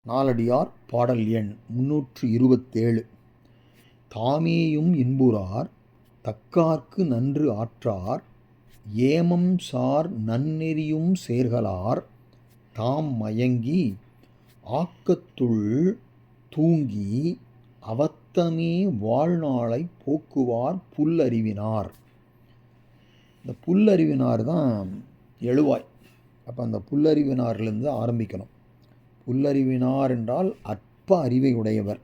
நாலடியார் பாடல் எண் 327. தாமேயும் இன்புறார் தக்கார்க்கு நன்று ஆற்றார் ஏமம் சார் நன்னெறியும் சேர்கலார் தாம் மயங்கி ஆக்கத்துள் தூங்கி அவத்தமே வாழ்நாளை போக்குவார் புல்லறிவினார். இந்த புல்லறிவினார் தான் எழுவாய். அப்போ அந்த புல்லறிவினார்லேருந்து ஆரம்பிக்கணும். புல்லறிவினார் என்றால் அற்ப அறிவை உடையவர்.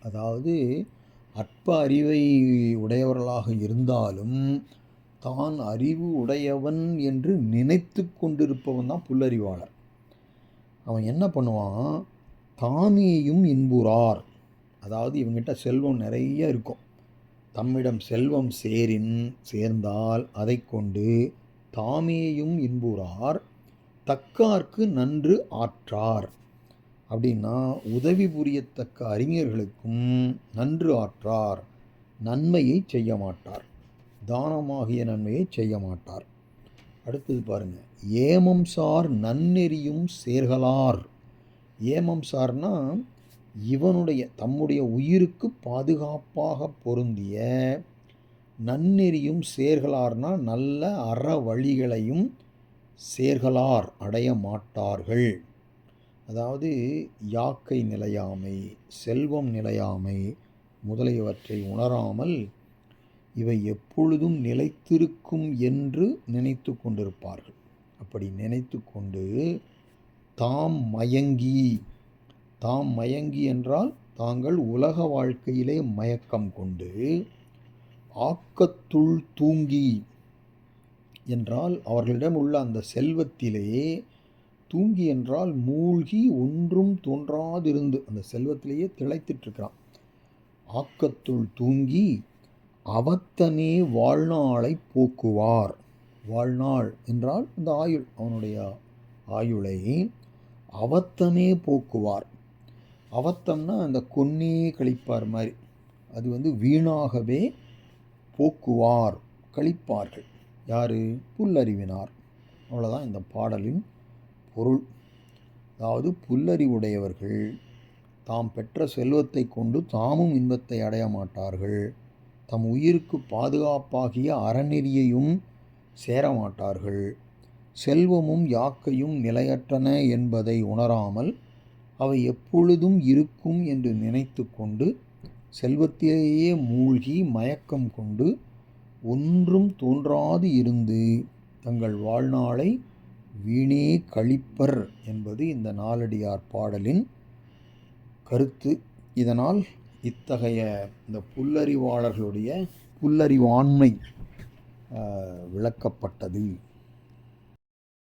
அதாவது அற்ப அறிவை உடையவர்களாக இருந்தாலும் தான் அறிவு உடையவன் என்று நினைத்து கொண்டிருப்பவன் தான் புல்லறிவாளர். அவன் என்ன பண்ணுவான், தாமேயும் இன்புறார். அதாவது இவங்கிட்ட செல்வம் நிறைய இருக்கும். தம்மிடம் செல்வம் சேர்ந்தால் அதை கொண்டு தாமேயும் இன்புறார் தக்கார்க்கு நன்று ஆற்றார். அப்படின்னா உதவி புரியத்தக்க அறிஞர்களுக்கும் நன்று ஆற்றார், நன்மையை செய்ய மாட்டார், தானமாகிய நன்மையை செய்ய மாட்டார். அடுத்தது பாருங்க, ஏமம் சார் நன்னெறியும் சேர்கலார். ஏமம் சார்னா தம்முடைய உயிருக்கு பாதுகாப்பாக பொருந்திய நன்னெறியும் சேர்கலார்னா நல்ல அற வழிகளையும் சேர்கலார் அடைய மாட்டார்கள். அதாவது யாக்கை நிலையாமை, செல்வம் நிலையாமை முதலியவற்றை உணராமல் இவை எப்பொழுதும் நிலைத்திருக்கும் என்று நினைத்து கொண்டிருப்பார்கள். அப்படி நினைத்து கொண்டு தாம் மயங்கி என்றால் தாங்கள் உலக வாழ்க்கையிலே மயக்கம் கொண்டு, ஆக்கத்துள் தூங்கி என்றால் அவர்களிடம் உள்ள அந்த செல்வத்திலே, தூங்கி என்றால் மூழ்கி ஒன்றும் தோன்றாதிருந்து அந்த செல்வத்திலேயே திளைத்திட்டிருக்கிறான். ஆக்கத்துள் தூங்கி அவத்தமே வாழ்நாளை போக்குவார். வாழ்நாள் என்றால் இந்த ஆயுள், அவனுடைய ஆயுளை அவத்தமே போக்குவார். அவத்தம்னா அந்த கொன்னே கழிப்பார் மாதிரி, அது வீணாகவே போக்குவார், கழிப்பார்கள். யார்? புல்லறிவினார். அவ்வளோதான் இந்த பாடலின் பொருள். அதாவது புல்லறிவுடையவர்கள் தாம் பெற்ற செல்வத்தை கொண்டு தாமும் இன்பத்தை அடைய மாட்டார்கள், தம் உயிருக்கு பாதுகாப்பாகிய அறநெறியையும் சேரமாட்டார்கள், செல்வமும் யாக்கையும் நிலையற்றன என்பதை உணராமல் அவை எப்பொழுதும் இருக்கும் என்று நினைத்து கொண்டு செல்வத்திலேயே மூழ்கி மயக்கம் கொண்டு ஒன்றும் தோன்றாது இருந்து தங்கள் வாழ்நாளை வீணே கழிப்பர் என்பது இந்த நாலடியார் பாடலின் கருத்து. இதனால் இத்தகைய இந்த புல்லறிவாளர்களுடைய புல்லறிவாண்மை விளக்கப்பட்டது.